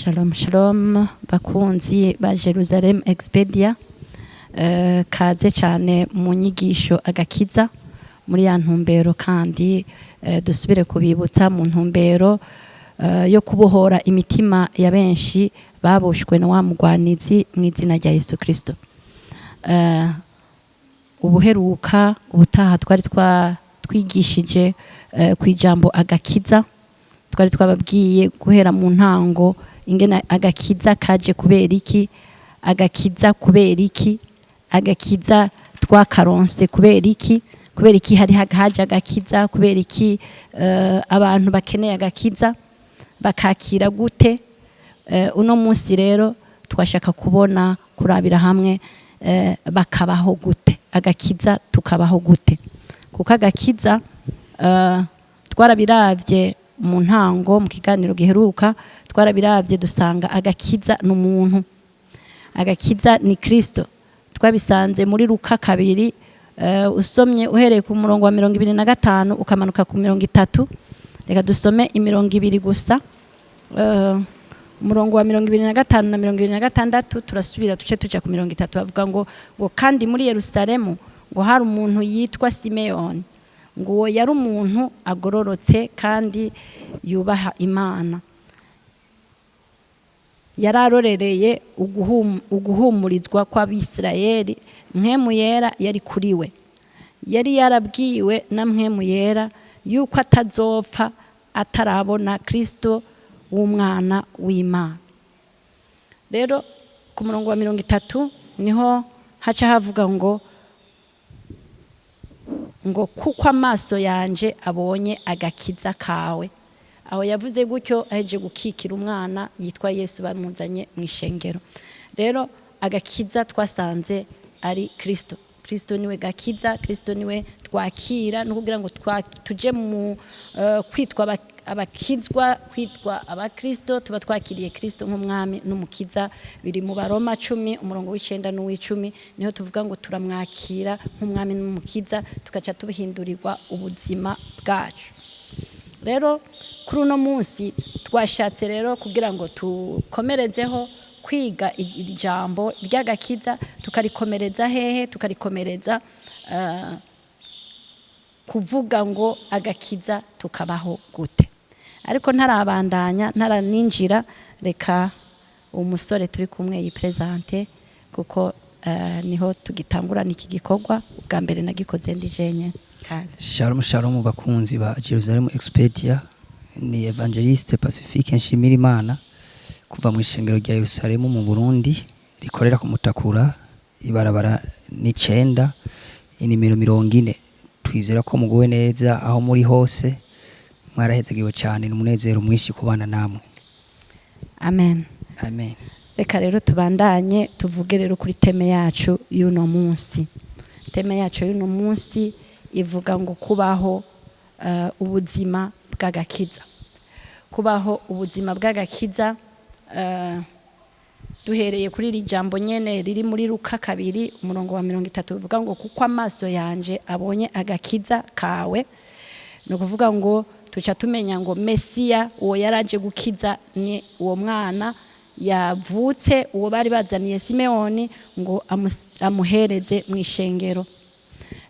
Shalom shalom bakunzi ba Jerusalem Expedia, kaze cyane mu nyigisho agakiza muri ya ntumbero kandi dusubire kubibutsa mu ntumbero yo kubohora imitima ya benshi baboshwe na wa mugwanizi mu izina rya Yesu Kristo. Ubuheruka ubutaha twari twigishije kwijambo agakiza, twari twababwiye guhera mu ntango ingena agakiza kaje kubera iki, agakiza kubera iki, agakiza twakaronse kubera iki hari haje agakiza, kubera iki abantu bakeneye agakiza bakakira gute. Uno munsi rero twashaka kubona kurabira hamwe bakabaho gute, agakiza tukabaho gute, kuko agakiza twarabiravye mu ntango mu kiganiro giheruka, twarabiravye dusanga agakiza n'umuntu, agakiza ni Kristo. Twabisanze muri Luka 2, usomye uhereye ku murongo wa 25 ukamanuka ku 30. Reka dusome 20 gusa, umurongo wa 25 na 26 turasubira tuce tuja ku 30. Bavuga ngo kandi muri Yerusalemu ngo hari umuntu yitwa Simeoni, ngo yari umuntu agororotse kandi yubaha Imana, yararorereye uguhumurizwa kw'Abisirayeli. Mpwemu yera yari kuri we, yari yarabwiwe na mpwemu yera yuko atazopfa atarabona Kristo w'umwana w'Imana. Rero ku murongo wa 30 niho haca havuga ngo kuko amaso yanje abonye agakiza kawe. Aho yavuze gutyo aheje gukikira umwana yitwa Yesu bamuzanye mu ishengero. Rero agakiza twasanze ari Kristo. Kristo niwe gakiza, Kristo niwe twakira, no kugira ngo tuje mu kwitwa abakizwa, kwitwa abakristo, tuba twakiriye Kristo nk'umwami n'umukiza. Biri mu Baroma 10 umurongo w'9 n'uw'10, niho tuvuga ngo turamwakira nk'umwami n'umukiza, tukaca tubihindurirwa ubuzima bwacu. Rero kuri uno munsi twashatse rero kugira ngo tukomerezeho kwiga ijambo ry'agakiza, tukarikomereza hehe, tukarikomereza kuvuga ngo agakiza tukabaho gute. Ariko ntarabandanya, ntaraninjira, reka umusore turi kumwe yipresente, kuko niho tugitangurana iki gikorwa. Bwa mbere nagikoze ndi jenye. Shalom shalom bakunzi ba Jerusalem Expedia, ni Evangeliste Pacifique Nshimirimana kuva mu ishengero rya Yerusalemu mu Burundi, rikorera ku Mutakura ibarabara n'icenda inimero 40. Twizera ko muguwe neza aho muri hose, mwarahezegiwe cyane n'umunezero mwinshi kubana namwe. Amen. Amen. Reka rero tubandanye tuvuge rero kuri teme yacu y'uno munsi. Teme yacu y'uno munsi ivuga ngo kubaho ubuzima bw'agakiza. Kubaho ubuzima bw'agakiza, duhereye kuri iri jambo nyene riri muri Luka 2 umurongo wa 30, bivuga ngo kuko amaso yanje abonye agakiza kawe. No kuvuga ngo tuca tumenya ngo Mesiya uwo yaraje gukiza ni uwo mwana yavutse, uwo bari bazaniye Simeoni ngo amuhereze mu ishengero.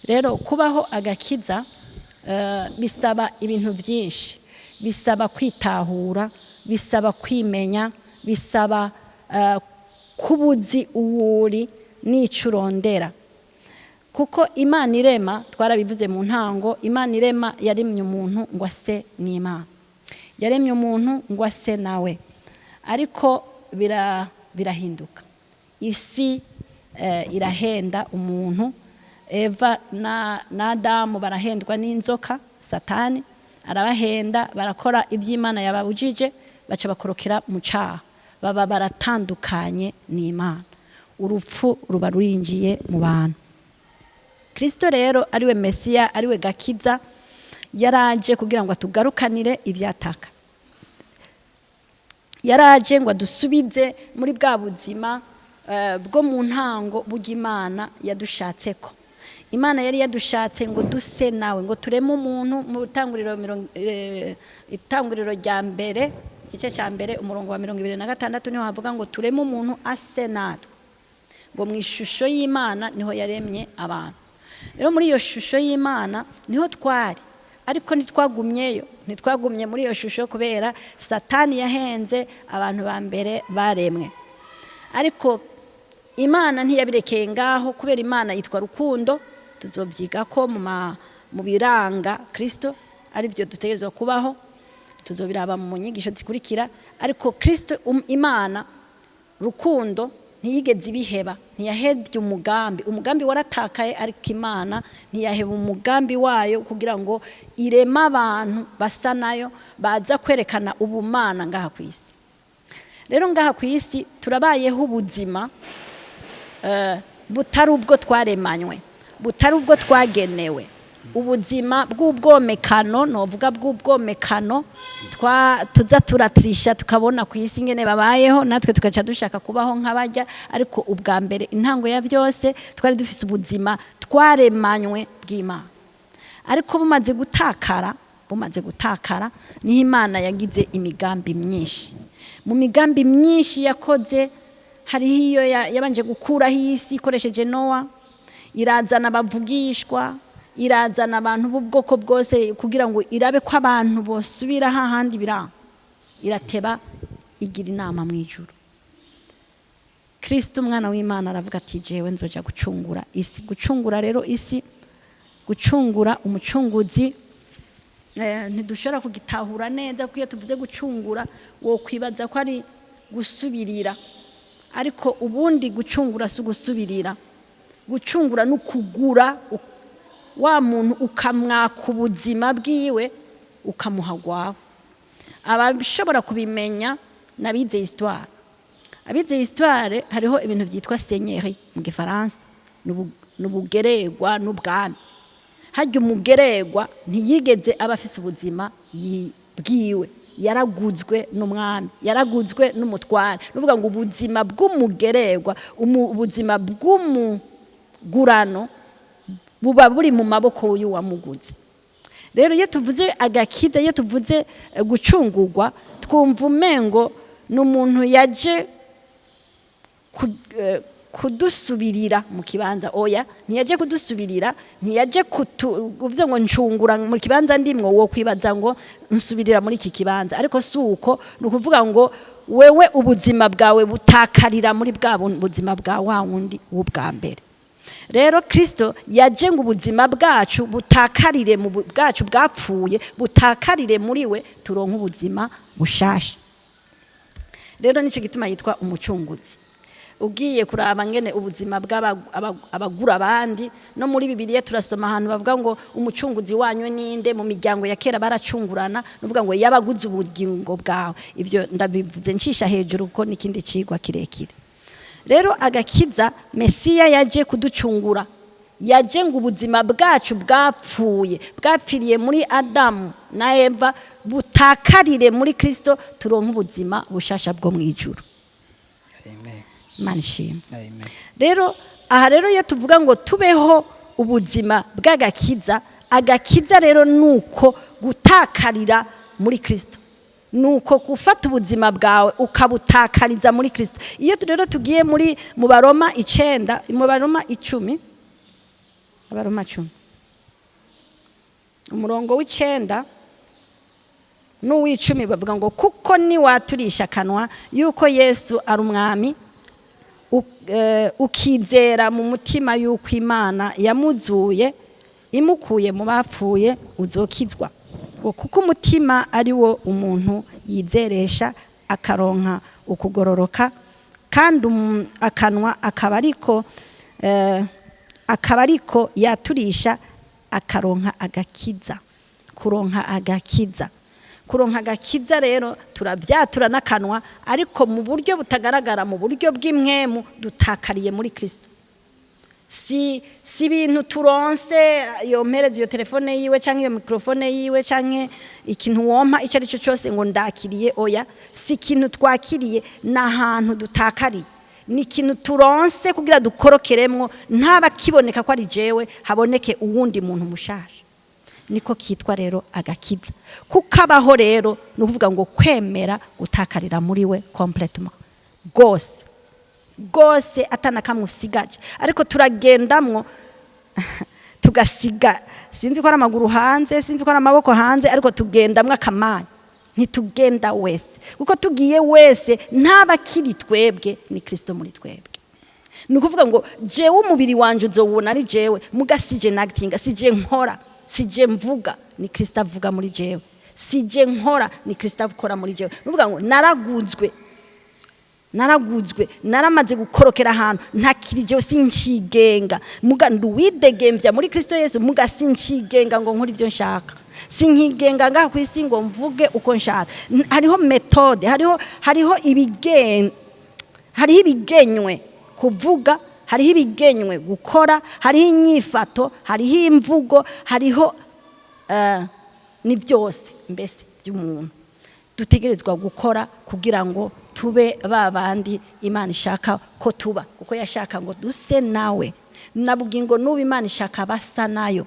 Rero kubaho agakiza bisaba ibintu byinshi, bisaba kwitahura, bisaba kwimenya, bisaba kubuzi uwuri n'icurondera. Kuko Imana irema, twarabivuze mu ntango, Imana irema yaremye umuntu ngo ase n'Imana, yaremye umuntu ngo ase nawe. Ariko birahinduka, isi irahenda umuntu. Eva na Adamu barahendwa n'inzoka, Satani arabahenda, barakora iby'Imana yababujije, baca bakorokera mu caha, baba baratandukanye n'Imana, urupfu ruba rurinjiye mu bantu. Kristo rero ariwe Mesiya, ariwe gakiza, yaraje kugira ngo atugarukanire ivyataka, yaraje ngo adusubize muri bwa buzima bwo mu ntango bw'Imana yadushatseko. Imana yari yadushatse ngo duse nawe, ngo tureme umuntu mu itanguriro rya mbere igice cya mbere umurongo wa 26 niho havuga ngo tureme umuntu ase natwe, ngo mu ishusho y'Imana niho yaremye abantu. Rero muri iyo shusho y'Imana niho twari, ariko ntitwagumye muri iyo shusho kubera Satani yahenze abantu ba mbere baremwe. Ariko Imana ntiyabirekeye ngaho, kubera Imana yitwa rukundo. Tuzovyiga ko mu biranga Kristo ari byo dutegerezwa kubaho, tuzobiraba mu nyigisho zikurikira. Ariko Kristo Imana rukundo ntiyigeze ibiheba, ntiyahebye umugambi waratakaye, ariko Imana ntiyaheba umugambi wayo kugira ngo irema abantu basa nayo, baza kwerekana ubumana ngaha ku isi. Rero ngaha ku isi turabayeho ubuzima butari ubwo twaremanywe, butari ubwo twagenewe, ubuzima bw'ubwomekano, novuga bw'ubwomekano tuza turatirisha tukabona ku isi ngene babayeho, natwe tugaca dushaka kubaho nk'abajya. Ariko ubwa mbere intango ya byose twari dufise ubuzima twaremanywe bw'Imana. Ariko bumaze gutakara niho Imana yagize imigambi myinshi. Mu migambi myinshi yakoze hariho iyo yabanje gukuraho isi ikoresheje Nowa, irazana abavugishwa, irazana abantu b'ubwoko bwose kugira ngo irabe ko abantu bosubira hahandi biranga. Irateba igira inama mu ijuru. Kristo umwana w'Imana aravuga ati jewe nzoja gucungura isi. Gucungura rero isi, gucungura umucunguzi, ntidushobora kugitahura neza kuko iyo tuvuze gucungura wo kwibaza ko ari gusubirira, ariko ubundi gucungura si gusubirira. Gucungura n'ukugura wa muntu ukamwaka ubuzima bwiwe ukamuha gwawe. Abashobora kubimenya nabize histoire. Abize histoire hariho ibintu byitwa seigneurie mu Gifaransa, n'ubugeregwa n'ubwami. Hajya umugeregwa ntiyigeze abafise ubuzima bwiwe, yaraguzwe n'umwami, yaraguzwe n'umutware. Nuvuga ngo ubuzima bw'umugeregwa, ubuzima bw'umugurano buba buri mu maboko y'uwamuguze. Rero iyo tuvuze agakiza, iyo tuvuze gucungurwa, twumva umengo n'umuntu yaje kudusubirira mu kibanza. Oya, ntiyaje kudusubirira, ntiyaje kuvuze ngo ncungura mu kibanza ndimwo, wo kwibaza ngo nsubirira muri iki kibanza. Ariko suko nukuvuga ngo wewe ubuzima bwawe butakarira muri bwa buzima bwa wa wundi w'ubwa mbere. Rero Kristo yaje ngo ubuzima bwacu butakarire mu bwacu bwapfuye, butakarire muri we, turonka ubuzima bushasha. Rero nico gituma yitwa umucunguzi. Ugiye kuraba ngene ubuzima bw'abagura abandi, no muri Bibiliya turasoma ahantu bavuga ngo umucunguzi wanyu ninde. Mu miryango ya kera baracungurana, nuvuga ngo yabaguze ubugingo bwawe. Ibyo ndabivuze ncisha hejuru ko nikindi cigwa kirekire. Rero agakiza, Mesiya yaje kuducungura, yaje ngo ubuzima bwacu bwapfuye, bwapfiriye muri Adamu na Eva, butakarire muri Kristo, turonka ubuzima bushasha bwo mu ijuru. Amen. Manishimwe. Rero aha rero iyo tuvuga ngo tubeho ubuzima bw'agakiza, agakiza rero nuko gutakarira muri Kristo, nuko gufata ubuzima bwawe ukabutakariza muri Kristo. Iyo rero tugiye mu Baroma 9, mu Baroma 10, Abaroma 10 umurongo w'9 n'uw'10 bavuga ngo kuko ni waturisha kanwa yuko Yesu ari umwami, ukizera mu mutima yuko Imana yamuzuye imukuye mu bapfuye, uzokizwa. Kuko umutima ari wo umuntu yizeresha akaronka ukugororoka, kandi akanwa akaba ariko yaturisha akaronka agakiza. Kuronka agakiza rero turavyatura n'akanwa, ariko mu buryo butagaragara, mu buryo bw'imwemu, dutakariye muri Kristo. Si ibintu turonse, iyo mpereza iyo telefone yiwe canke iyo mikrofone yiwe canke ikintu wompa icyo ari cyo cyose ngo ndakiriye. Oya, si ikintu twakiriye, n'ahantu dutakariye. Ni ikintu turonse kugira dukorokeremwo, ntaba kiboneka ko ari jewe, haboneke uwundi muntu mushasha. niko kitwa rero agakiza. Kukabaho rero ni ukuvuga ngo kwemera gutakarira muri we complètement gose gose atanakamusigaje, ariko turagendamwo tugasiga, sinzi ko ari amaguru hanze, sinzi ko ari amaboko hanze, ariko tugendamwo akamanya, ntitugenda wese, kuko tugiye wese ntaba kiri twebwe, ni Kristo muri twebwe. Ni ukuvuga ngo jewe umubiri wanje uzowubona ari jewe, mugasije nagitinga, sije nkora, sije mvuga, ni Kristo avuga muri jewe, sije nkora, ni Kristo akora muri jewe. Ni ukuvuga ngo naraguzwe, naramaze gukorokera ahantu ntakiri jewe, sinkigenga, muga nduwidegemvya muri Kristo Yesu, muga sinkigenga ngo nkora ivyo nshaka, sinkigenga ngaha kwisi ngo mvuge uko nshaka. Hariho metode, hariho ibigenywe kuvuga, hariho ibigenywe gukora, hariho inyifato, hariho imvugo, hariho ni byose mbese by'umuntu dutegerezwa gukora kugira ngo tube babandi Imana ishaka ko tuba, kuko yashaka ngo duse nawe, nabugingo n'ubu Imana ishaka basa nayo.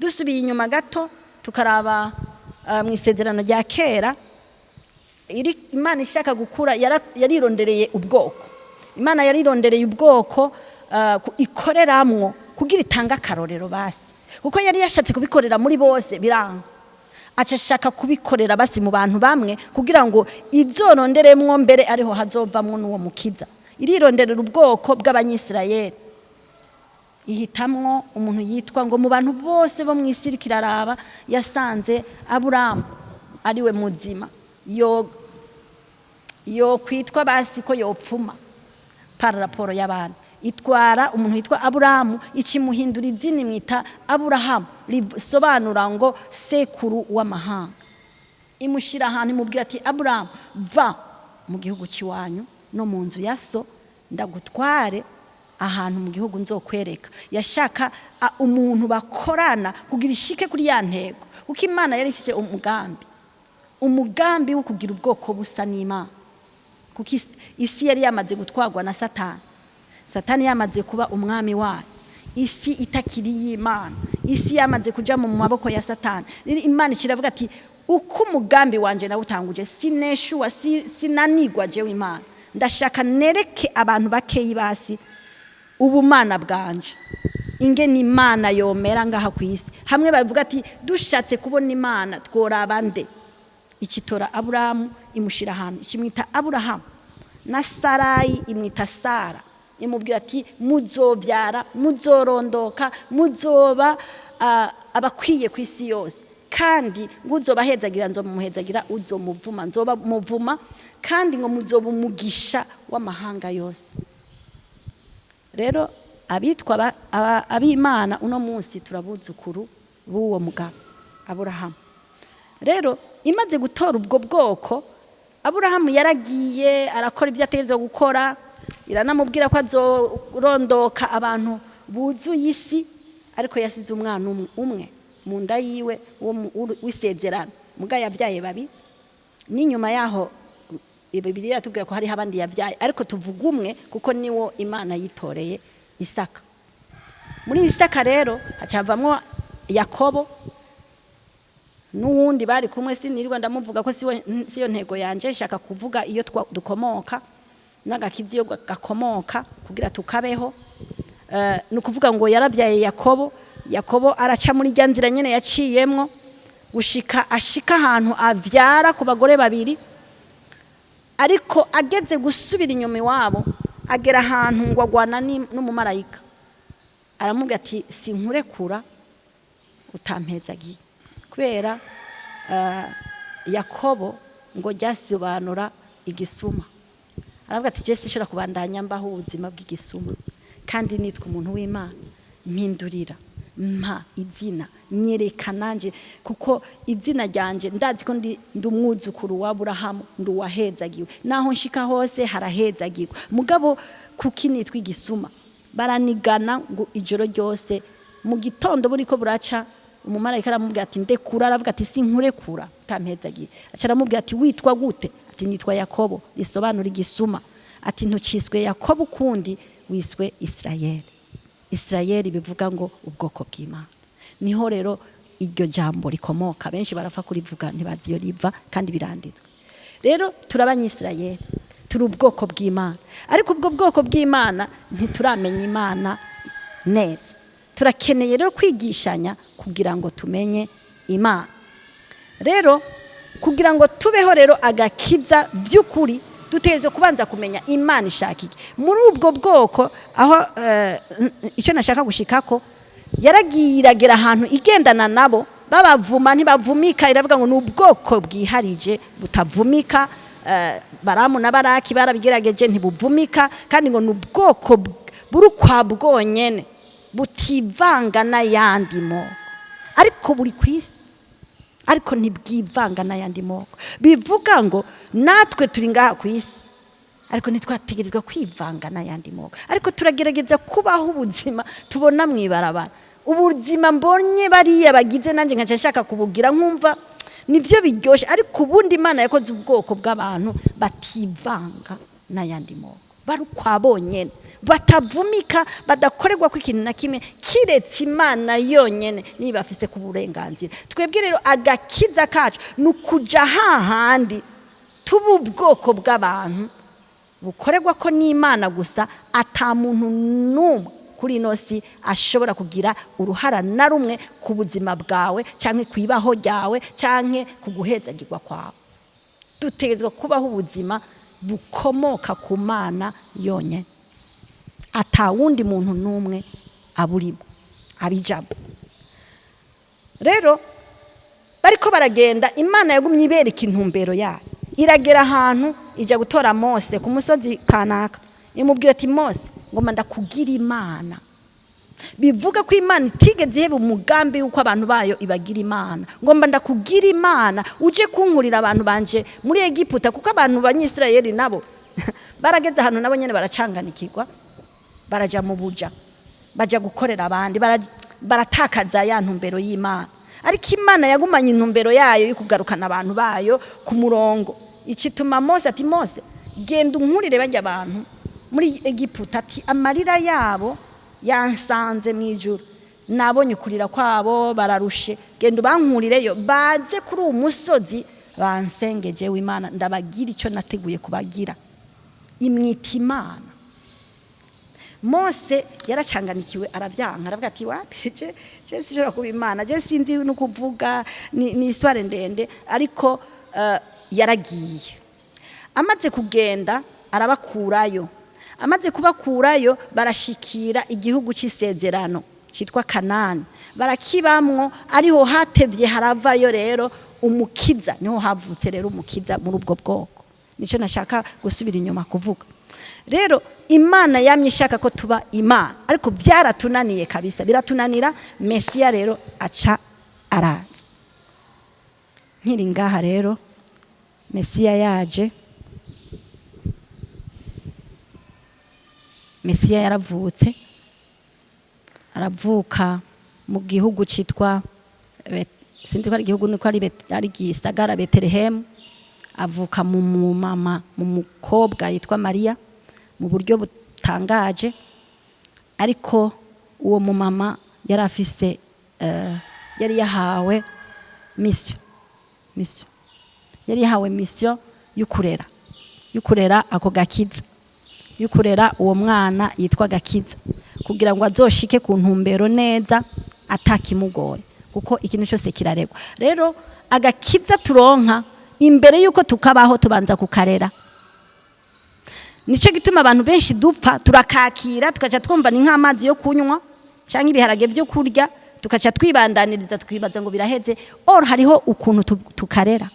Dusubiye inyuma gato tukaraba mu isezerano rya kera, Imana ishaka gukura yarirondereye ubwoko, Imana yarirondereye ubwoko ikoreramwo kugira itanga akarorero basi, kuko yari yashatse kubikorera muri bose biranga, acashaka kubikorera basi mu bantu bamwe kugira ngo izoronderemwo mbere ariho hazovamwo n'uwo mukiza. Irironderera ubwoko bw'Abanyisirayeli, ihitamwo umuntu yitwa ngo mu bantu bose bo mu isi kiraraba, yasanze Aburahamu ariwe muzima, yo kwitwa basi ko yopfuma par raporo y'abantu, itwara umuntu yitwa Aburahamu ikimuhindura izina imwita Aburahamu, risobanura ngo sekuru w'amahanga. Imushira ahantu imubwira ati Aburahamu, va mu gihugu ciwanyu no mu nzu ya so, ndagutware ahantu mu gihugu nzokwereka. Yashaka umuntu bakorana kugira ishike kuri ya ntego, kuko Imana yari ifise umugambi wo kugira ubwoko busa n'Imana, kuko isi yari yamaze gutwarwa na Satani yamaze kuba umwami wayo, isi itakiri y'Imana, isi yamaze kuja mu maboko ya Satani. Imana kiravuga ati uko umugambi wanje nawe utanguje, sineshuwa sinanigwa jewe Imana, ndashaka nereke abantu bakeyi basi ubumana bwanje, ingene Imana yomera ngaha kwisi. Hamwe bavuga ati dushatse kubona Imana tworaba nde, ikitora Aburahamu imushira ahantu ikimwita Aburahamu, na Sarayi imwita Sara, imubwira ati muzovyara, muzorondoka, muzoba abakwiye kwisi yose, kandi ngo uzobahezagira nzomumuhezagira, uzomuvuma nzoba muvuma, kandi ngo muzoba umugisha w'amahanga yose. Rero abitwa ab'Imana uno munsi turabuzukuru b'uwo mugabo Aburahamu. Rero imaze gutora ubwo bwoko, Aburahamu yaragiye arakora ibyo ategerezwa gukora, iranamubwira ko azorondoka abantu buzuye isi, ariko yasize umwana umwe mu nda yiwe w'isezerano, muga yavyaye babi. N'inyuma yaho Bibiliya tubwira ko hari abandi yavyaye, ariko tuvuga umwe kuko niwo Imana yitoreye, Isaka. Muri Isaka rero hacavamwo Yakobo n'uwundi bari kumwe, sinirirwa ndamuvuga ko siyo ntego yanje, nshaka kuvuga iyo dukomoka n'agakizi yo gakomoka kugira tukabeho. Nukuvuga ngo yaravyaye Yakobo araca muri rya nzira nyene yaciyemwo ashika ahantu avyara ku bagore babiri, ariko ageze gusubira inyuma iwabo agera ahantu ngo agwana n'umumarayika, aramubwira ati sinkurekura utampezagiye, kubera Yakobo ngo ryasobanura igisuma. Aravuga ati je sinshobora kubandanya mbaho ubuzima bw'igisuma, kandi nitwa umuntu w'Imana, mpindurira mpa izina, nyereka nanje, kuko izina ryanje ndazi ko ndi umwuzukuru wa Aburahamu, nduwahezagiwe, naho nshika hose harahezagirwa. Mugabo kuki nitwa igisuma, baranigana ngo ijoro ryose, mu gitondo buriko buraca umumarayika aramubwira ati ndekura, aravuga ati sinkurekura utampezagiye. Aca aramubwira ati witwa gute? Ati nitwa Yakobo, risobanura igisuma. Ati ntuciswe Yakobo ukundi, wiswe Isirayeli. Isirayeli bivuga ngo ubwoko bw'Imana. Niho rero iryo jambo rikomoka. Benshi barapfa kurivuga ntibazi iyo riva kandi biranditswe. Rero turabanyisirayeli, turi ubwoko bw'Imana, ariko ubwo bwoko bw'Imana ntituramenya Imana neza. Turakeneye rero kwigishanya kugira ngo tumenye Imana. Rero kugira ngo tubeho rero agakiza by'ukuri, dutegerezwa kubanza kumenya Imana ishaka iki muri ubwo bwoko. Aho icyo nashaka gushikako, yaragiragera ahantu igendana nabo, babavuma ntibavumika, iravuga ngo ni ubwoko bwiharije butavumika. Baramu na Baraki barabigerageje ntibuvumika, kandi ngo ni ubwoko buri kwa bwonyene butivanga n'ayandi moko, ariko buri kwisi, ariko ntibwivanga n'ayandi moko. Bivuga ngo natwe turi ngaha ku isi, ariko ntitwategerezwa kwivanga n'ayandi moko, ariko turagerageza kubaho ubuzima tubona mwibarabara. Ubuzima mbonye bariya bagize nanjye nkaca nshaka kubugira, nkumva nivyo biryoshe, ariko ubundi Imana yakoze ubwoko bw'abantu bativanga n'ayandi moko, bari kwa bonyene, batavumika, badakorerwa ko ikintu na kimwe kiretse Imana yonyene niba afise ku burenganzira. Twebwe rero agakiza kacu nukuja hahandi tuba ubwoko bw'abantu bukorerwa ko n'Imana gusa, ata muntu numwe kuri ino si ashobora kugira uruhara na rumwe ku buzima bwawe canke kwibaho ryawe canke kuguhezagirwa kwawe. Dutegerezwa kubaho ubuzima bukomoka ku Mana yonyene, ata wundi muntu numwe aburimo abijamo. Rero bariko baragenda, Imana yagumye ibereka intumbero yayo. Iragera ahantu ija gutora Mose ku musozi kanaka, imubwira ati Mose, ngoma ndakugira Imana. Bivuga ko Imana itigeze iheba umugambi yuko abantu bayo ibagira Imana. Ngomba ndakugira Imana uje kunkurira abantu banje muri Egiputa, kuko abantu banyisirayeli nabo barageze ahantu nabo nyene baracanganikirwa, baraja mu buja, baja gukorera abandi, baratakaza ya ntumbero y'Imana. Ariko Imana yagumanye intumbero yayo yo kugarukana abantu bayo ku murongo. Icituma Mose ati Mose, genda unkurire bajya abantu muri Egiputa, ati amarira yabo yansanze mwijuru, nabonye kurira kwabo bararushe, genda bankurireyo baze kuri uwo musozi bansengeje w'Imana, ndabagira icyo nateguye kubagira. Imwita Imana. Mose yaracanganikiwe, aravyanka, aravuga ati wapi je sinshobora kuba Imana, je sinzi no kuvuga, ni histoire ndende. Ariko yaragiye. Amaze kugenda arabakurayo, amaze kubakurayo barashikira igihugu c'isezerano citwa Kanani, barakibamwo. Ariho hatevye haravayo rero umukiza, niho havutse rero umukiza muri ubwo bwoko. Nico nashaka gusubira inyuma kuvuga. Rero Imana yamye ishaka ko tuba Imana, ariko byaratunaniye kabisa, biratunanira. Mesiya rero aca araza. Nkiri ngaha rero Mesiya yaje, Mesiya yaravutse, aravuka mu gihugu citwa sinzi ko ari igihugu, niko ari gisagara Betelehemu. Avuka mu mama, mu mukobwa yitwa Mariya, mu buryo butangaje. Ariko uwo mu mama yari afise yari yahawe mission, yari yahawe mission y'ukurera ako gakiza, y'ukurera uwo mwana yitwa Gakiza, kugira ngo azoshike ku ntumbero neza atakimugoye, kuko ikintu cyose kiraregwa. Rero agakiza turonka imbere yuko tukabaho tubanza kukarera. Nico gituma abantu benshi dupfa turakakira, tukaca twumva ni nk'amazi yo kunywa canke ibiharage byo kurya, tukaca twibandaniriza twibaza ngo biraheze. Or hariho ukuntu tukarera.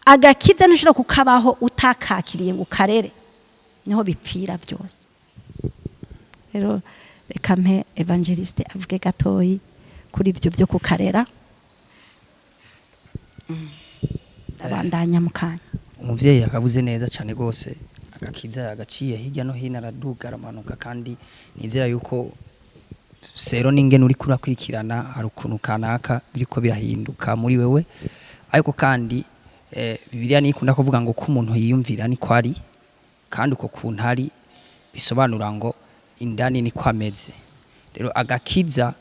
Agakiza ntushobora kukabaho utakakiriye ngo ukarere, niho bipfira byose. Rero reka mpe evangeliste avuge gatoyi kuri ibyo byo kukarera. Abandanya mukanya. Umuvyeyi akavuze neza cyane gose, agakiza yagaciye hirya no hino, araduga aramanuka, kandi nizera yuko sero n'ingene uri kurakurikirana hari ukuntu kanaka biriko birahinduka muri wewe. Ariko kandi Bibiliya nikunda kuvuga ngo ko umuntu yiyumvira ni kwari, kandi uko kuntu hari bisobanura ngo indani ni kwameze. Rero agakiza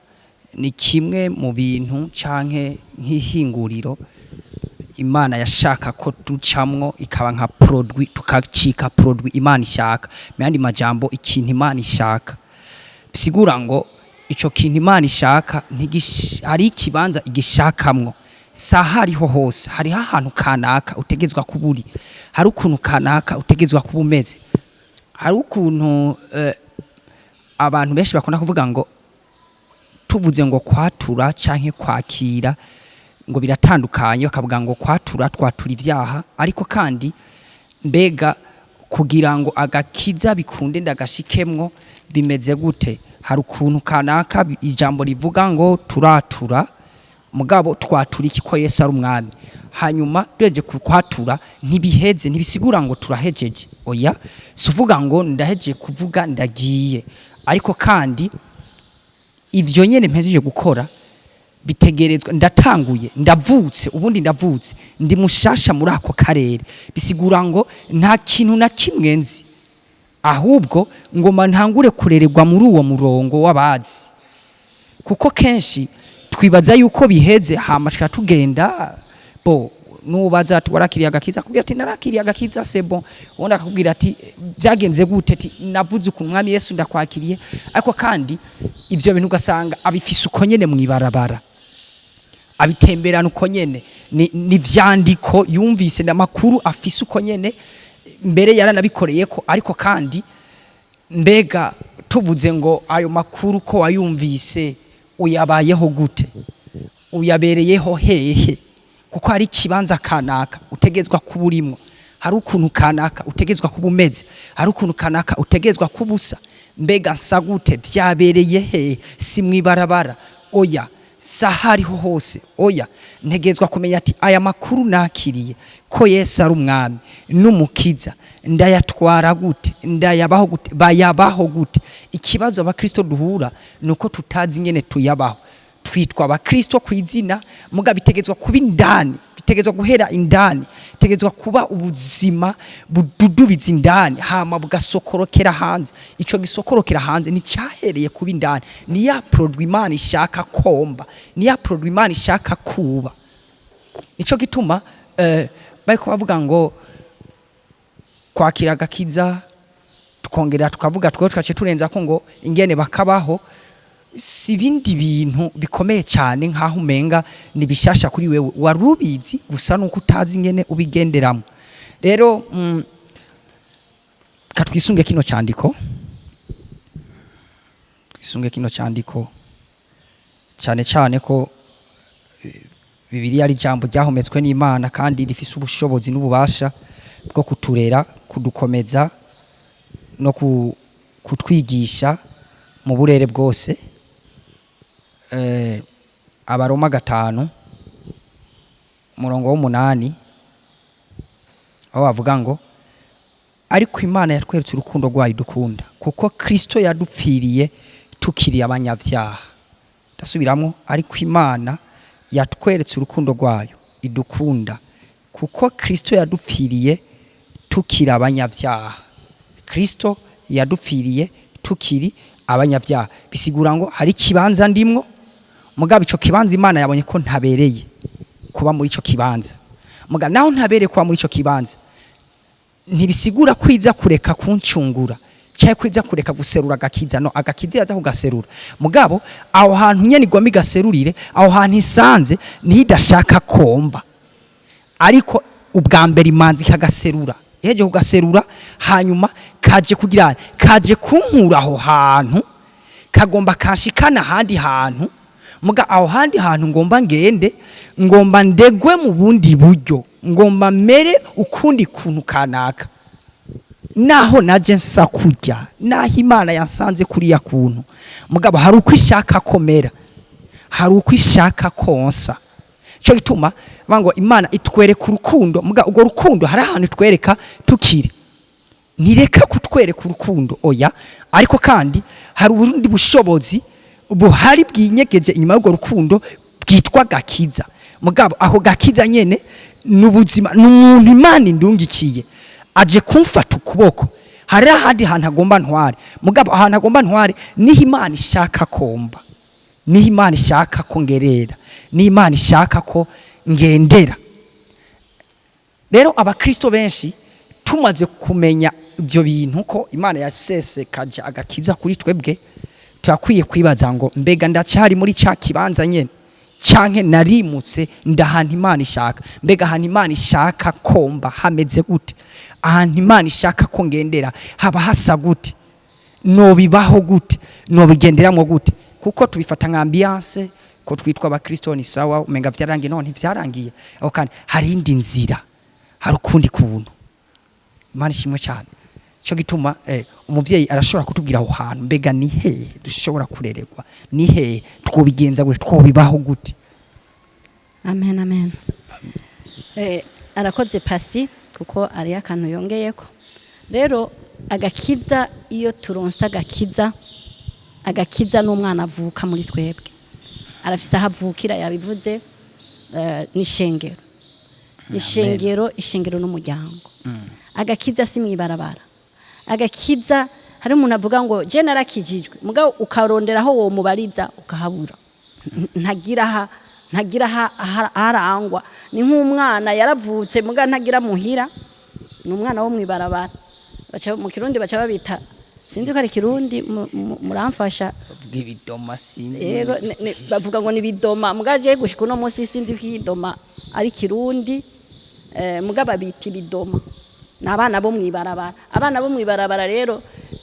ni kimwe mu bintu canke nk'ihinguriro Imana yashaka ko ducamwo ikaba nka produit tukacika produit Imana ishaka myandi majambo ikintu Imana ishaka bisigura ngo ico kintu Imana ishaka ari ikibanza igishakamwo sahariho hose hari ahantu kanaka utegezwa kuburi hari ukuntu kanaka utegezwa kubumeze hari ukuntu abantu benshi bakunda kuvuga ngo tuvuze ngo kwatura canke kwakira ngo biratandukanye bakavuga ngo twatura ivyaha ariko kandi mbega kugira ngo agakiza bikunde ndagashikemwo bimeze gute hari ukuntu kanaka ijambo rivuga ngo turatura mugabo twatura iki ko Yesu ari umwami hanyuma duheje kwatura ntibiheze ntibisigura ngo turahejeje oya suvuga ngo ndaheje kuvuga ndagiye ariko kandi ivyo nyene mpejeje gukora bitegerezwa ndatanguye ndavutse ubundi ndavutse ndi mushasha muri ako karere bisigura ngo nta kintu na kimwe nzi ahubwo ngoma ntangure kurererwa muri uwo murongo w'abazi kuko kenshi twibaza yuko biheze hamashaka tugenda bo nubaza warakiriye agakiza kugira ati narakiriye agakiza sebo wonda akakubwira ati byagenze gute ati navuze ukuntu mwami Yesu ndakwakiriye ariko kandi ivyo bintu ugasanga abifise uko nyene mwibarabara abitemberana uko nyene ni vyandiko yumvise n'amakuru afise uko nyene mbere yaranabikoreye ko ariko kandi mbega tuvuze ngo ayo makuru ko wayumvise uyabayeho gute uyabereyeho hehe kuko hari kibanza kanaka utegezwa kuburimwo hari ukuntu kanaka utegezwa kubumeze hari ukuntu kanaka utegezwa kubusa mbega sagute vyabereye he simwibarabara oya sahariho hose oya ntegezwa kumenya ati aya makuru nakiriye ko Yesu ari umwami n'umukiza ndayatwara gute ndayabaho gute bayabaho gute ikibazo abakristo duhura nuko tutazi nyene tuyabaho twitwa abakristo kwizina muga bitegezwa kuba indani bitegezwa guhera indani bitegezwa kuba ubuzima bududubiza indani hama bugasokorokera hanze ico gisokorokera hanze ni cyahereye kuba indani ni ya produit Imana ishaka komba ni ya produit Imana ishaka kuba nico gituma bayiko bavuga ngo kwakira agakiza tukongera tukavuga twace turenza ko ngo ingene bakabaho si bindi bintu bikomeye cyane nkaho umenga nibishasha kuri wewe warubizi gusa nuko utazi ingene ubigenderamo rero katwisunge kino cyandiko cyane cyane ko Bibiliya ari jambo ryahometswe n'Imana kandi rifise ubushobozi n'ububasha bwo kuturera kudukomeza no kutwigisha mu burere bwose Abaroma 5 umurongo w'8 aho bavuga ngo ariko Imana yatweretse urukundo rwayo dukunda kuko Kristo yadupfiriye tukiri abanyavyaha ndasubiramo ariko Imana yatweretse urukundo rwayo idukunda kuko Kristo yadupfiriye tukiri abanyavyaha Kristo yadupfiriye tukiri abanyavyaha bisigura ngo hari kibanza ndimwo mugabe ico kibanza Imana yabonye ko ntabereye kuba muri ico kibanza muga naho ntabereye kuba muri ico kibanza ntibisigura kwiza kureka kuncungura cyaye kwiza kureka guserura agakiza no agakiza yaza kugaserura mugabo aho hantu nyene igwa migaserurire aho hantu isanze nihidashaka komba ariko ubwa mbere imanzi kagaserura yeje kugaserura hanyuma kaje kugira kaje kunkura aho hantu kagomba kashikana handi hantu muga aho handi hantu ngomba ngende ngomba ndegwe mu bundi buryo ngomba mere ukundi kuntu kanaka naho naje nsa kurya naho Imana yansanze kuri ya kuntu mugabo hari uko ishaka komera hari uko ishaka konsa cyo gituma bango Imana itwereka urukundo muga ugo rukundo hari ahantu twereka tukiri nireka kutwereka urukundo oya ariko kandi hari uburundi bushobozi buhari bwinyegeje inyuma y'ugo rukundo bwitwa gakiza mugabo aho gakiza nyene n'ubuzima n'umuntu Imana indungikiye aje kumfata ukuboko hari ahandi hantu agomba ntware mugabo ahantu agomba ntware niho Imana ishaka komba niho Imana ishaka ko ngerera, niho Imana ishaka ko ngendera. Rero abakristo benshi tumaze kumenya ibyo bintu ko Imana yasesekaje agakiza kuri twebwe, turakwiye kwibaza ngo mbega ndacyari muri cya kibanza nyene canke narimutse ndahantu Imana ishaka? Mbega ahantu Imana ishaka komba hameze gute? Ahantu Imana ishaka ko ngendera haba hasa gute? Nobibaho gute? Nobigenderamwo gute? Kuko tubifata nka ambiance ko twitwa abakristo ni sawa, umenga vyarangiye, none ntivyarangiye. Aho kandi hari indi nzira, hari ukundi kuntu. Imana ishimwe cyane. Cyo gituma umuvyeyi arashobora kutubwira aho hantu mbega ni he dushobora kurererwa, ni he twobigenza gute, twobibaho gute. Amen, amen. Arakoze pasi kuko ari akantu yongeyeko. Rero agakiza, iyo turonsa agakiza n'umwana avuka muri twebwe, arafise ahavukira, yabivuze, n'ishengero. Ishengero n'umuryango. Agakiza si mwibarabara. Agakiza hari umuntu avuga ngo je narakijijwe, mugabo ukarondera aho wo mubariza ukahabura, ntagira harangwa. Ni nk'umwana yaravutse muga ntagira muhira, ni umwana wo mwibarabara. Baca mu Kirundi baca babita, sinzi ko ari Kirundi, muramfasha bw'ibidoma, sinzi. Yego bavuga ngo ni bidoma, muga je gushika no munsi sinzi ko idoma ari Kirundi, muga babita ibidoma. N'abana bo mwibarabara. Abana bo mwibarabara rero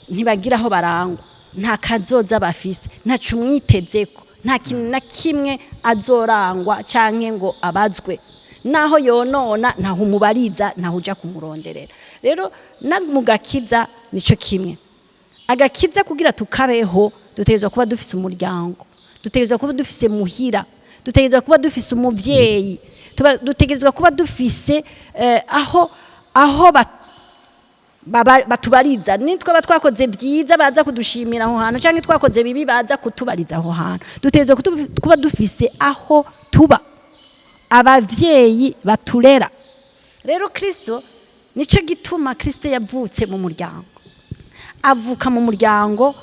ntibagira aho barangwa, nta kazoza bafise, nta cumwitezeko, nta kintu na kimwe azorangwa canke ngo abazwe, naho yonona ntaho umubariza, ntaho uja kumuronderera. Rero na Mugakiza nico kimwe. Agakiza kugira tukabeho dutegerezwa kuba dufise umuryango, dutegerezwa kuba dufise muhira, dutegerezwa kuba dufise umuvyeyi, dutegerezwa kuba dufise aho batubariza. Nitwe twakoze byiza baza kudushimira aho hantu, canke twakoze bibi baza kutubariza aho hantu. Dutegerezwa kuba dufise aho tuba, abavyeyi baturera. Rero Kristo nico gituma Kristo yavutse mu muryango, avuka mu muryango.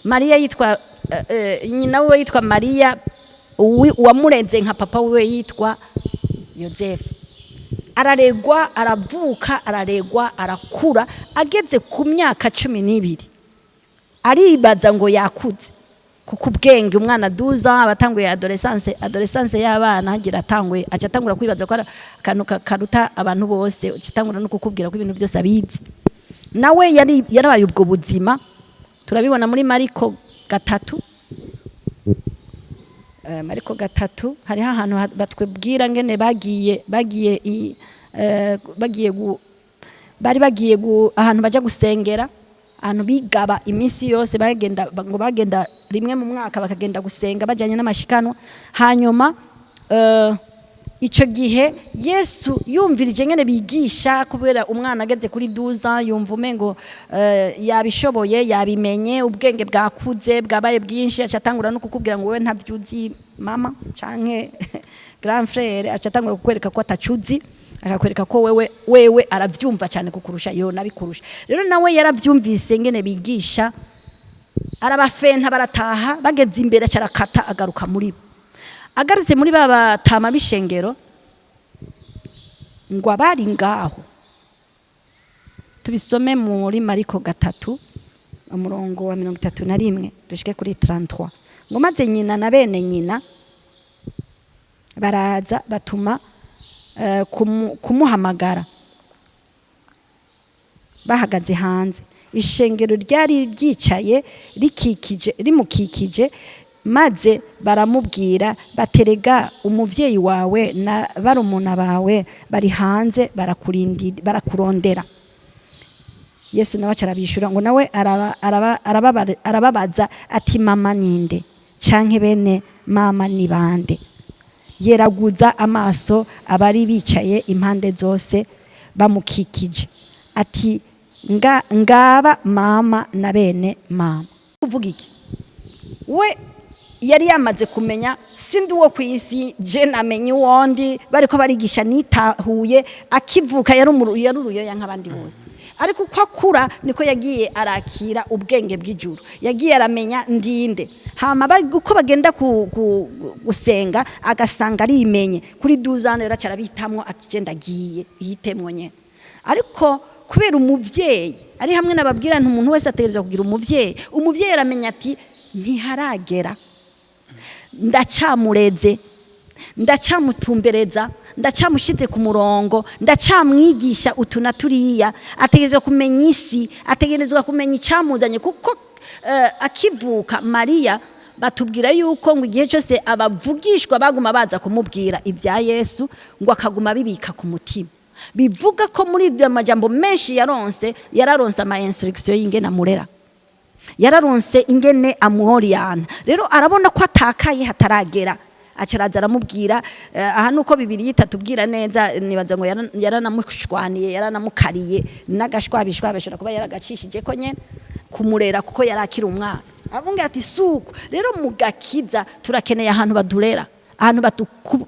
Mariya yitwa nyina we yitwa Mariya, uwamurenze nka papa we yitwa Yosefu. Araregwa, aravuka, araregwa, arakura, ageze ku myaka 12 aribaza ngo yakuze, kuko ubwenge umwana 12 abatanguye adolescence y'abana hagira atangwe acatangura kwibaza ko akantu karuta abantu bose, ukitangura no kukubwira ko ibintu byose abizi. Nawe yarabaye ubwo buzima, turabibona muri Mariko 3. Mariko 3 hari ahantu batwebwira ngene bagiye ahantu baje gusengera, ahantu bigaba iminsi yose, bagenda rimwe mu mwaka bakagenda gusenga bajanye n'amashikanwa. Hanyuma ico gihe Yesu yumvirije ngene bigisha, kubera umwana ageze kuri 12 yumva umengo yabishoboye, yabimenye, ubwenge bwakuze bwabaye bwinshi, acatangura no kukubwira ngo wewe ntavyuzi mama canke grand frère, acatangura kukwereka ko atacuzi, akakwereka ko wewe aravyumva cyane kukurusha, yo nabikurusha. Rero nawe yaravyumvise ngene bigisha, arabafenta barataha, bageze imbere carakata agaruka muri bo. Agarutse muri babatama bishengero ngo abari ngaho, tubisome muri Mariko 3 umurongo wa 31 dushike kuri 33. Ngo maze nyina na bene nyina baraza batuma kumuhamagara, bahagaze hanze. Ishengero ryari ryicaye rimukikije, maze baramubwira baterega umuvyeyi wawe na barumuna bawe bari hanze barakurondera. Yesu nawe carabishura ngo nawe arababaza ati mama ninde canke bene mama ni bande? Yeraguza amaso abari bicaye impande zose bamukikije ati ngaba mama na bene mama. Uvuga iki? We yari yamaze kumenya sindi uwo ku isi je namenye uwondi bariko barigisha nitahuye akivuka yari uruyoya nk'abandi bose ariko uko akura niko yagiye arakira ubwenge bw'ijuru yagiye aramenya ndinde hama uko bagenda gusenga agasanga arimenye kuri 12 ans yarabitamwo ati je ndagiye yitemwo nyene ariko kubera umuvyeyi ari hamwe nababwira nti umuntu wese ategerezwa kugira umuvyeyi aramenya ati ntiharagera ndacamureze ndacamutumbereza ndacamushize ku murongo ndacamwigisha utuna turiya ategerezwa kumenya isi ategerezwa kumenya icamuzanye kuko akivuka Maria batubwira yuko ngo igihe cyose abavugishwa baguma baza kumubwira ibya Yesu ngo akaguma bibika ku mutima bivuga ko muri ibyo majambo menshi yararonse ama instruction y'ingena murera yararonse ingene amworiyana rero arabona ko atakaye hataragera acaraza aramubwira aha nuko bibiri yitatubwira neza nibaza ngo yaranamushwaniye yaranamukariye n'agashwabishwa bashora kuba yaragacishije ko nyene kumurera kuko yarakira umwana abunga ati suko rero Mugakiza turakeneye ahantu badurera ahantu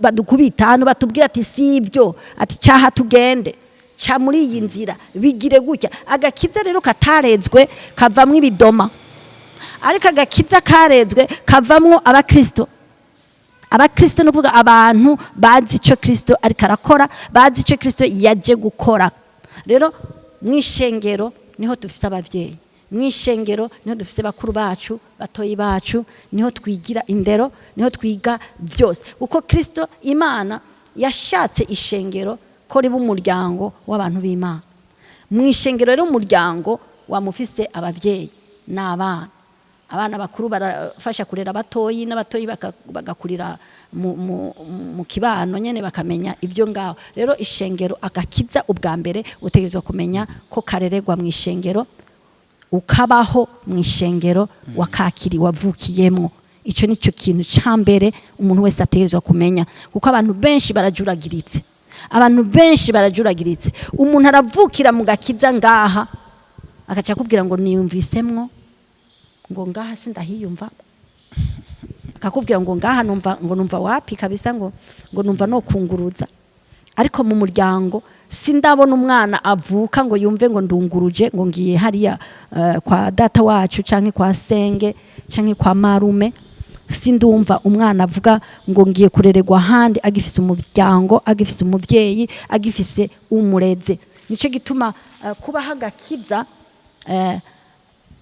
badukubita ahantu batubwira ati sivyo ati cyaha tugende cha muri iyi nzira bigire gutya agakiza rero katarezwe kavamwe ibidoma ariko agakiza karezwe kavamwo abakristo no kuvuga abantu bazi ico Kristo ariko arakora bazi ico Kristo yaje gukora rero mwishengero niho dufise abavyeyi mwishengero niho dufise bakuru bacu batoyi bacu niho twigira indero niho twiga byose uko Kristo Imana yashatse ishengero ko riba umuryango w'abantu b'Imana mwishengero rero umuryango wamufise abavyeyi abana bakuru barafasha kurera batoyi n'abatoyi bagakurira mu kibano nyene bakamenya ivyo ngaho rero ishengero agakiza ubwa mbere utegerezwa kumenya ko karererwa mu ishengero ukabaho mu ishengero wakakiri wavukiyemwo ico nico kintu cambere umuntu wese ategerezwa kumenya kuko abantu benshi barajuragiritse umuntu aravukira mu gakiza ngaha akaca kubwira ngo niyumvisemwo ngo ngaha sindahiyumva akakubwira ngo ngaha numva wapi kabisa ngo numva no kunguruza ariko mu muryango sindabona umwana avuka ngo yumve ngo ndunguruje ngo ngiye hariya kwa data wacu canke kwa senge canke kwa marume sindumva umwana avuga ngo ngiye kurererwa handi agifise umuryango agifise umuvyeyi agifise umureze nico gituma kuba hagakiza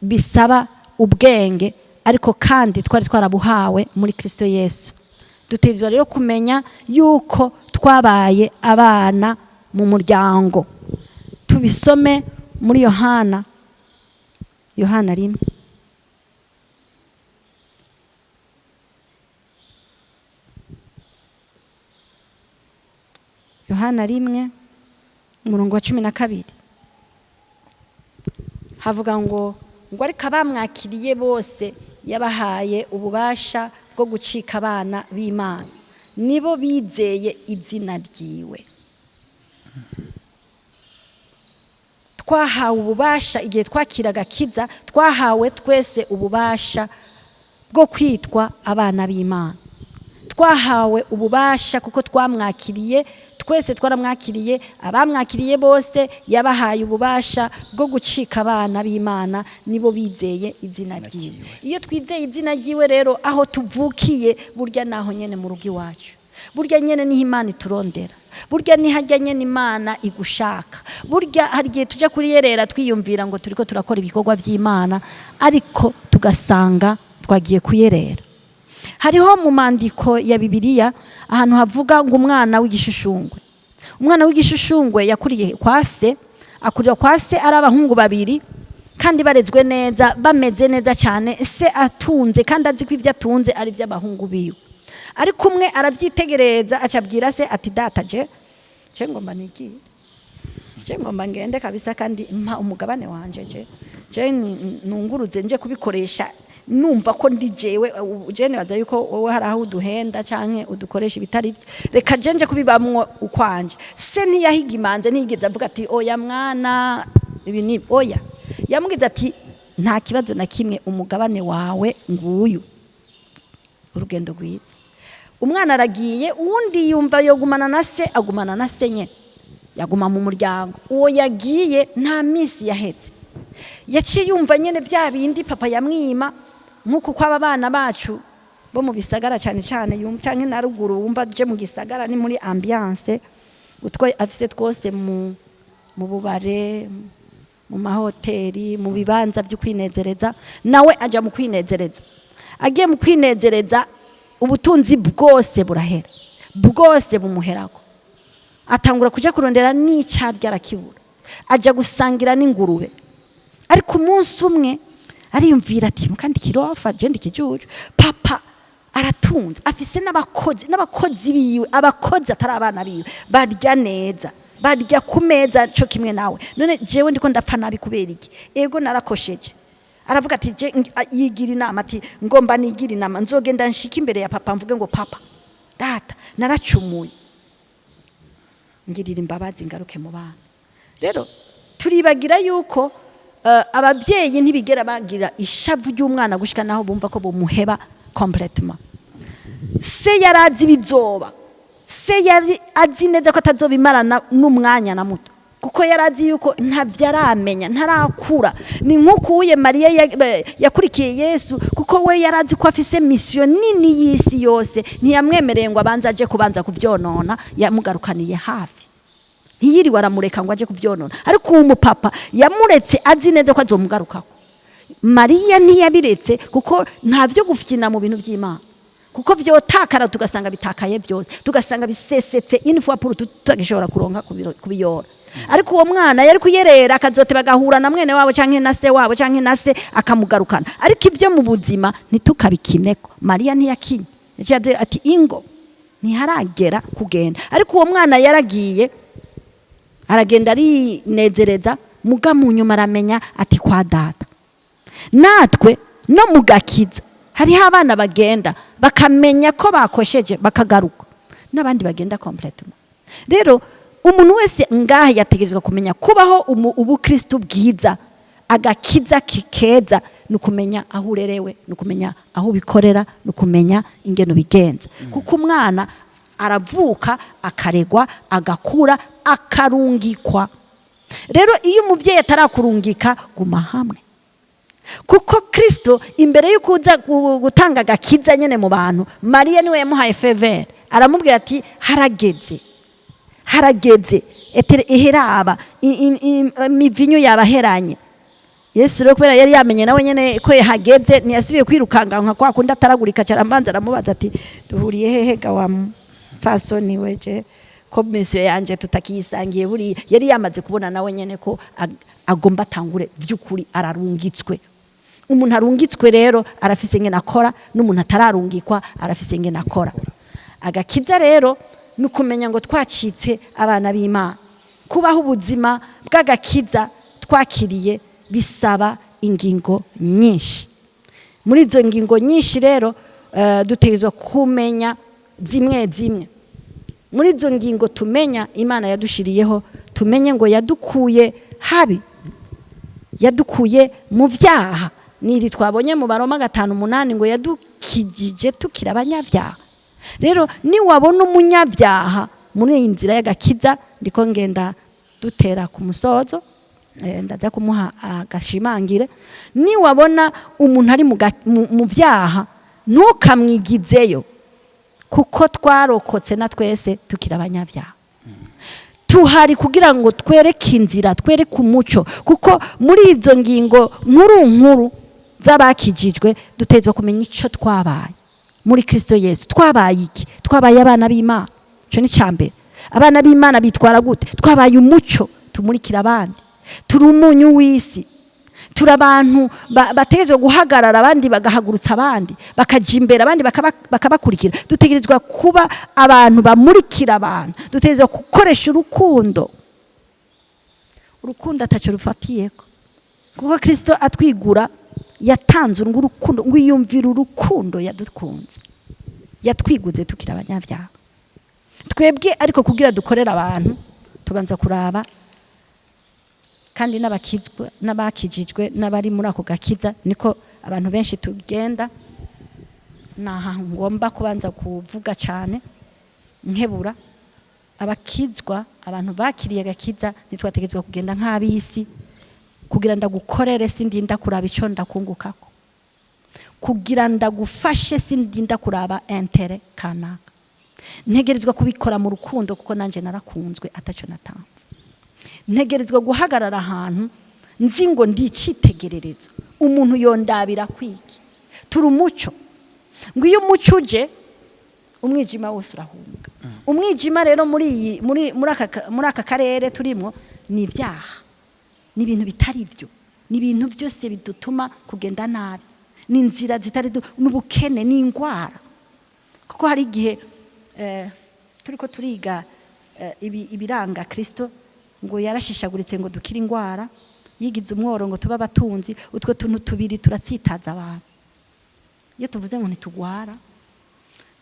bisaba ubwenge ariko kandi twari twarabuhawe muri Kristo Yesu dutegerezwa rero kumenya yuko twabaye abana mu muryango tubisome muri Yohana 1 Yohana 1 umurongo wa 12 havuga ngo ariko abamwakiriye bose yabahaye ububasha bwo gucika abana b'Imana nibo bizeye izina ryiwe twahawe ububasha igihe twakira agakiza twahawe twese ububasha bwo kwitwa abana b'Imana twahawe ububasha kuko twamwakiriye twese twaramwakiriye abamwakiriye bose yabahaye ububasha bwo gucika abana b'Imana nibo bizeye izina ryiwe iyo twizeye izina ryiwe rero aho tuvukiye burya naho nyene mu rugi wacu burya nyene niho Imana iturondera burya nihajya nyene Imana igushaka burya hari igihe tujya kuriyerera twiyumvira ngo turiko turakora ibikorwa by'Imana ariko tugasanga twagiye kuyerera hariho mu mandiko ya Bibiliya ahantu havuga ngo umwana w'igishushushungwe yakuriye kwa se akurira kwa se ari abahungu babiri kandi barezwe neza bameze neza cyane se atunze kandi azi ko ivyo atunze ari vy'abahungu biwe ariko umwe aravyitegereza acabwira se ati data je ngomba niki ngomba ngende kabisa kandi mpa umugabane wanje je nunguruze nje kubikoresha numva ko ndi jewe je nibaza yuko wowe hari aho uduhenda canke udukoresha ibitari byo reka je kubibamwo ukwanje se ntiyahiga imanze ntiyigeze avuga ati oya mwana ibi ni oya yamubwiza ati nta kibazo na kimwe umugabane wawe nguyu urugendo rwiza. Umwana aragiye, uwundi yumva yogumana na se, agumana na se nyene, yaguma mu muryango. Uwo yagiye nta misi yaheze, yaciye yumva nyene bya bindi papa yamwima, nkuko kwaba bana bacu bo mu bisagara cyane cyane canke na ruguru, wumva je mu gisagara ni muri ambiance utwo afise twose mu bubare, mu mahoteli, mu bibanza byo kwinezereza. Nawe aja mu kwinezereza, agiye mu kwinezereza ubutunzi bwose burahera, bwose bumuherako. Atangura kuja kurondera n'icarya arakibura, aja gusangira n'ingurube. Ariko umunsi umwe ariyumvira ati kandi kirofa je ndikijuju, papa aratunze, afise n'abakozi biwe, abakozi atari abana biwe, barya neza, barya ku meza cyo kimwe nawe. None jewe ndiko ndapfa nabi kubera iki? Ego narakosheje. Aravuga ati je yigira inama ati ngomba nigira inama, nzogenda nshika imbere ya papa mvuge ngo papa data naracumuye, ngirira imbabazi ngaruke mu bana. Rero turibagira yuko abavyeyi ntibigera bagira ishavu ry'umwana gushika naho bumva ko bumuheba complètement. Se yarazi bizoba, se yari azi neza ko atazobimarana n'umwanya na muto, kuko yarazi yuko ntavyaramenya, ntarakura. Ni nkukuye Mariya yakurikiye Yesu, kuko we yarazi ko afise mission nini y'isi yose, ntiyamwemereye ngo abanza aje kubanza kuvyonona, yamugarukaniye hafi. Ntiyiri waramureka ngo aje kuvyonona, ariko uwo mupapa yamuretse azi neza ko azomugarukako. Mariya ntiyabiretse kuko ntavyo gufyina mu bintu by'Imana, kuko vyotakara tugasanga bitakaye byose, tugasanga bisesetse une fois pour tutagishobora kuronka kubiyora. Ariko uwo mwana yari kuyerera akazoteba gahura na mwene wabo canke na se wabo canke na se akamugarukana. Ariko ivyo mu buzima ntitukabikineko. Mariya ntiyakinye, yaje ati ingo ntiharagera kugenda. Ariko uwo mwana yaragiye aragenda ari nezereza, muga mu nyuma aramenya ati kwa data. Natwe no Mugakiza hariho abana bagenda bakamenya ko bakosheje bakagaruka, n'abandi bagenda complètement. Rero umuntu wese ngaha yategezwa kumenya kubaho ubukristo bwiza, agakiza kikeza, nukumenya aho urerewe, nukumenya aho bikorera, nukumenya ingeno bigenza. Kuko umwana aravuka akaregwa, agakura, akarungikwa. Rero iyo umuvyeyi atarakurungika, guma hamwe. Kuko Kristo imbere y'ukuza gutanga agakiza nyene mu bantu, Mariya niwe yamuhaye faveur, aramubwira ati harageze etere iheraba imivinyo yabaheranye. Yesu rero kubera yari yamenye nawe nyene ko yahageze, ntiyasubiye kwirukanga nka kwa kundi ataragurika, cyarambanza aramubaza ati duhuriye hehe ga wa fasoni weje ko mission yanje tutakiyisangiye. Buri yari yamaze kubona nawe nyene ko agomba tangure vyukuri ararungitswe. Umuntu arungitswe rero arafise ngene akora, n'umuntu atararungikwa arafise ngene akora. Agakiza rero nukumenya ngo twacitse abana b'Imana. Kubaho ubuzima bw'agakiza twakiriye bisaba ingingo nyinshi. Muri izo ngingo nyinshi rero dutegerezwa kumenya zimwe. Muri izo ngingo tumenya Imana yadushiriyeho, tumenye ngo yadukuye habi, yadukuye mu vyaha. Niri twabonye mu Baroma 5:8 ngo yadukijije tukira abanyavyaha. Rero ni wabona umunyavyaha muri inzira y'agakiza, ndiko ngenda dutera ku musozo, ndaza kumuha agashimangire. Ni wabona umuntu ari mu vyaha, ntukamwigizeyo, kuko twarokotse na twese tukira abanyavyaha. Tuhari kugira ngo twereke inzira, twereke umuco, kuko muri izo ngingo nkuru z'abakijijwe dutezwe kumenya ico twabaye muri Kristo Yesu. Twabaye iki? Twabaye abana b'Imana. Cyo ni cyambere. Abana b'Imana bitwara gute? Twabaye umuco tumurikira abandi, turi umunyu w'isi, turi abantu bategezwe guhagarara, abandi bagahagurutsa abandi, bakaja imbere, abandi bakabakurikira. Dutegerezwa kuba abantu bamurikira abantu, dutegerezwa gukoresha urukundo ataco rufatiyeko, kuko Kristo atwigura yatanze urukundo, wiyumvira urukundo yadukunze, yatwiguze tukira abanyavyaha. Twebwe ariko kugira dukorera abantu tubanza kuraba kandi n'abakijijwe n'abari muri ako gakiza, niko abantu benshi tugenda naha ngomba kubanza kuvuga cyane nkebura abakizwa abantu bakiriye agakiza nitwategetswe kugenda nk'abisi kugira ndagukorere sindinda kuraba ico ndakungukako kugira ndagufashe sindinda kuraba intere kanaka ntegerezwa kubikora mu rukundo kuko nanje narakunzwe ataco natanze ntegerezwa guhagarara ahantu nzi ngo ndi icitegererezo umuntu yondabira kwiki turi umuco ngo iyo umuco uje umwijima wose urahunga umwijima rero muri aka karere turimo ni ibyaha ni ibintu bitari byo ni ibintu byose bidutuma kugenda nabi ni inzira zitari n'ubukene ni ingwara kuko hari igihe turiko turiga ibiranga Kristo ngo yarashishaguritse ngo dukira ingwara yigize umworo ngo tuba abatunzi utwo tuntu tubiri turatsitaza abantu iyo tuvuze ngo ntitugwara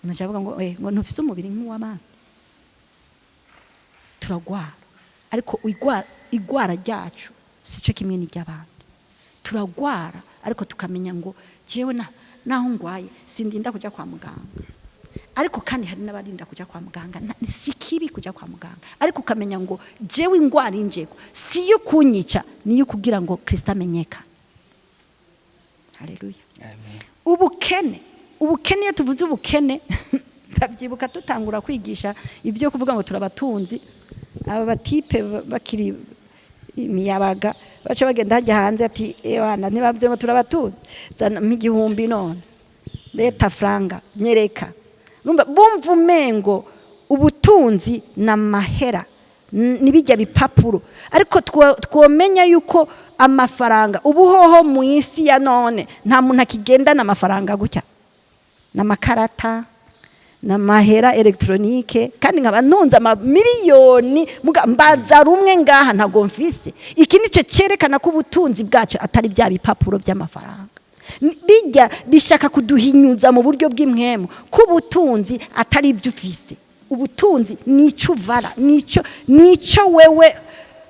unajavuga ngo ntufise umubiri nk'uw'abandi turagwara ariko igwara ryacu sico kimwe n'iry'abandi turagwara ariko tukamenya ngo jewe naho ngwaye sindinda kuja kwa muganga ariko kandi hari n'abarinda kuja kwa muganga si kibi kuja kwa muganga ariko ukamenya ngo jewe ingwara injeko si yo kunyica niyo kugira ngo Kristo amenyeka haleluya amen ubukene iyo tuvuze ubukene ndabyibuka tutangura kwigisha ibyo kuvuga ngo turabatunzi aba batipe bakiri imiyabaga baca bagenda hajya hanze ati ewana ntibavuze ngo turabatunzi zana nk'igihumbi none leta franga nyereka bumva umengo ubutunzi n'amahera nibijya bipapuro ariko twomenya yuko amafaranga ubuhoho mu isi ya none nta muntu akigendana amafaranga gutya n'amakarata n'amahera elektronike kandi nkaba ntunze amamiliyoni mbaza rumwe ngaha ntago mfise iki nico cerekana ko ubutunzi bwacu atari bya bipapuro by'amafaranga bijya bishaka kuduhinyuza mu buryo bw'imwemo ko ubutunzi atari ibyo ufise ubutunzi nico uvara nico wewe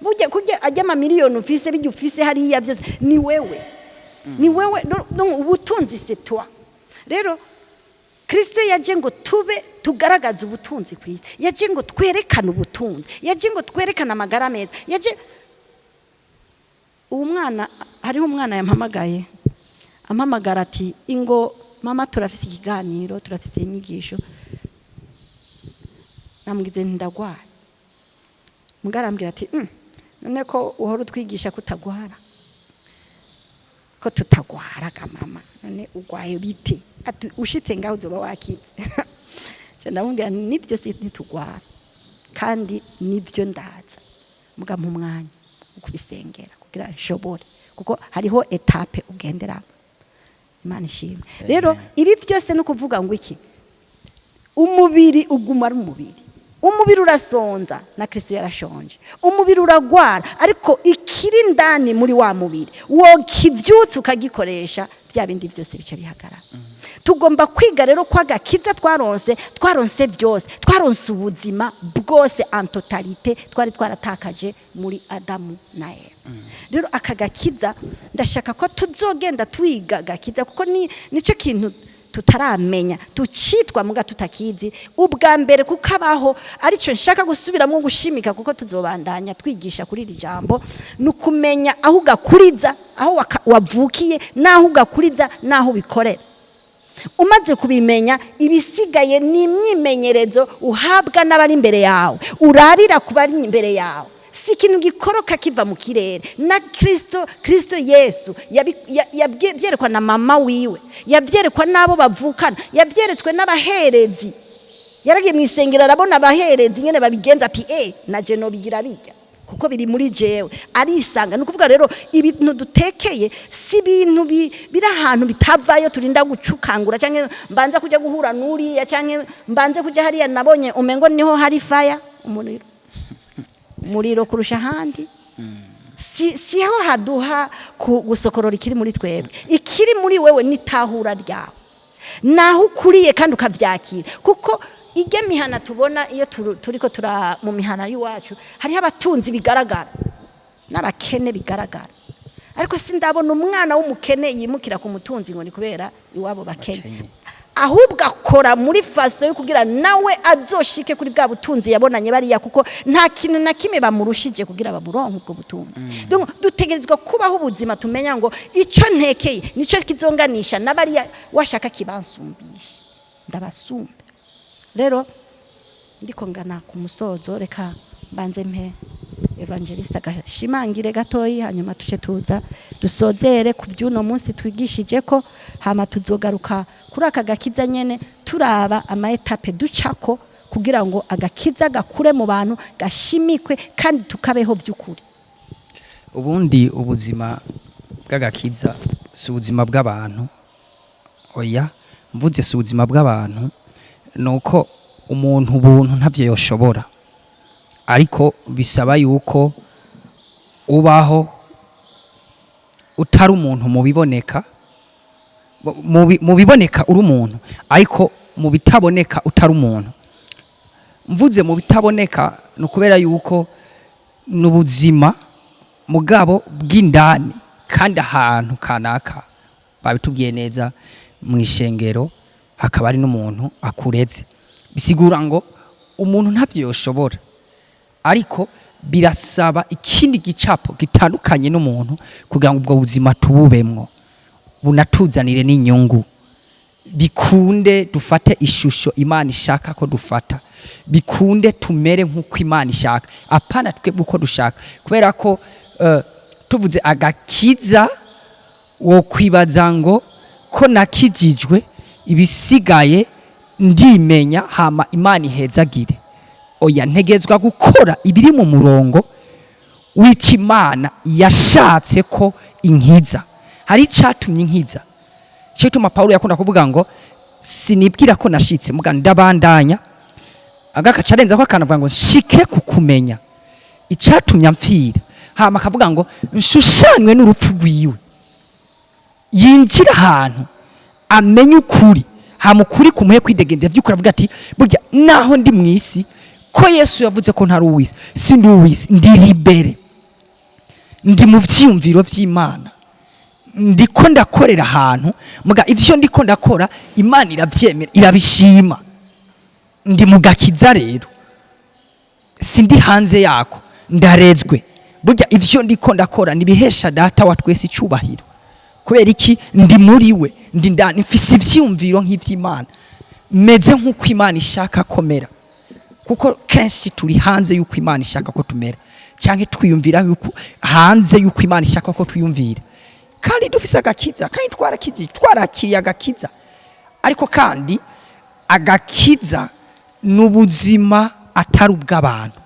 burya kujya ajya amamiliyoni ufise bijya ufise hariya byose ni wewe ubutunzi c'est toi rero Kristo yaje ngo tugaragaze ubutunzi kwisi yaje ngo twerekane ubutunzi yaje ngo twerekane amagara meza yaje umwana hariho umwana yampamagaye ampamagara ati ingo mama turafise ikiganiro turafise inyigisho namwize ndagwara mugarambira ati none ko uhora utwigisha kutagwara ko tutagwara mama none ugwaye bite ati ushitse ngaho uzoba wakize ndamubwira nibyo si ntitugwara kandi nibyo ndaza muga mu mwanya ukubisengera kugira nshobore kuko hariho etape ugendera Imana ishimwe rero ibi byose no kuvuga ngo iki umubiri uguma ari umubiri urasonza na Kristo yarashonje umubiri uragwara ariko ikiri ndani muri wa mubiri wo kivyutse ukagikoresha bya bindi byose bica bihagarara tugomba kwiga rero kwa gakiza twaronse byose twaronse ubuzima bwose en totalite twari twaratakaje muri Adamu na Eva rero akagakiza ndashaka ko tuzogenda twiga gakiza kuko nico kintu tutaramenya tucitwa muga tutakizi ubwa mbere kukabaho arico nshaka gusubiramo gushimika kuko tuzobandanya twigisha kuri iri jambo nukumenya aho ugakuriza aho wavukiye naho ugakuriza naho bikorera umaze kubimenya ibisigaye ni imyimenyerezo uhabwa n'abari imbere yawe urabira kubari imbere yawe si ikintu gikoroka kiva mu kirere na Kristo Yesu yabyerekwa na mama wiwe yabyerekwa nabo bavukana yabyeretswe n'abaherezi yaragiye mu isengero arabona abaherezi nyene babigenza ati naje no bigira bijya kuko biri muri jewe arisanga nukuvuga rero ibintu dutekeye si ibintu biri ahantu bitavayo turinda gucukangura canke mbanza kuja guhura nuriya canke mbanze kuja hariya nabonye umengo niho hari fire umuriro kurusha handi siho haduha gusokorora ikiri muri twebwe ikiri muri wewe nitahura ryawe naho ukuriye kandi ukavyakira kuko ijya mihana tubona iyo turiko mu mihana y'uwacu hariho abatunzi bigaragara n'abakene bigaragara ariko sindabona umwana w'umukene yimukira ku mutunzi ngo ni kubera iwabo bakene ahubwo akora muri faso yo kugira nawe azoshike kuri bwa butunzi yabonanye bariya kuko nta kintu na kimwe bamurushije kugira bamuronke ubwo butunzi. Donc dutegerezwa kubaho ubuzima tumenya ngo ico ntekeye nico kizonganisha nabariya washaka kibansumbisha ndabasumbe. Rero ndiko ngana ku musozo reka banze mpe evangeliste agashimangire gatoyi hanyuma tuce tuza dusozere ku byuno munsi twigishije ko hama tuzogaruka kuri aka gakiza nyene turaba ama etape ducako kugira ngo agakiza gakure mu bantu gashimikwe kandi tukabeho by'ukuri. Ubundi ubuzima bw'agakiza si ubuzima bw'abantu, oya mvuze si ubuzima bw'abantu nuko umuntu ubuntu ntavyo yoshobora, ariko bisaba yuko ubaho utari umuntu mubiboneka uri umuntu, ariko mu bitaboneka utari umuntu. Mvuze mu bitaboneka nukubera yuko n'ubuzima mugabo bw'indani kandi ahantu kanaka babitubwiye neza mu ishengero hakaba ari n'umuntu akureze, bisigura ngo umuntu ntavyo yoshobora, ariko birasaba ikindi gicapo gitandukanye n'umuntu kugira ngo ubwo buzima tububemwo bunatuzanire n'inyungu, bikunde dufate ishusho Imana ishaka ko dufata, bikunde tumere nk'uko Imana ishaka, apana twebwe uko dushaka. Kubera ko tuvuze agakiza wo kwibaza ngo ko nakijijwe ibisigaye ndimenya hama Imana ihezagire. Oya, ntegezwa gukora ibiri mu murongo w'Imana yashatse ko inkiza. Hari icatumye inkiza, cyo tuma Paulo yakunda kuvuga ngo sinibwira ko nashitse muga ndabandanya, agakaca arenza ko akanavuga ngo shike kukumenya icatumye amfira, hama akavuga ngo nshushanywe n'urupfu rwiwe, yinjira ahantu amenye ukuri, hama ukuri kumuhe kwidegenza by'ukuri, avuga ati burya naho ndi mwisi ko Yesu yavuze ko ntari uwisi, sindi uwisi, ndi libere, ndi mu vyiyumviro vy'Imana, ndiko ndakorera ahantu muga ivyo ndiko ndakora Imana iravyemera irabishima, ndi Mugakiza rero sindi hanze yako, ndarezwe. Burya ivyo ndiko ndakora nibihesha data wa twese icubahiro, kubera iki ndi muri we, ndi ndani mfise ivyiyumviro nk'ivy'Imana, meze nk'uko Imana ishaka komera, kuko kenshi turi hanze yuko Imana ishaka ko tumera, canke twiyumvira yuko hanze yuko Imana ishaka ko twiyumvira. Kandi dufise agakiza, kandi twarakiriye agakiza, ariko kandi agakiza n'ubuzima atari ubw'abantu.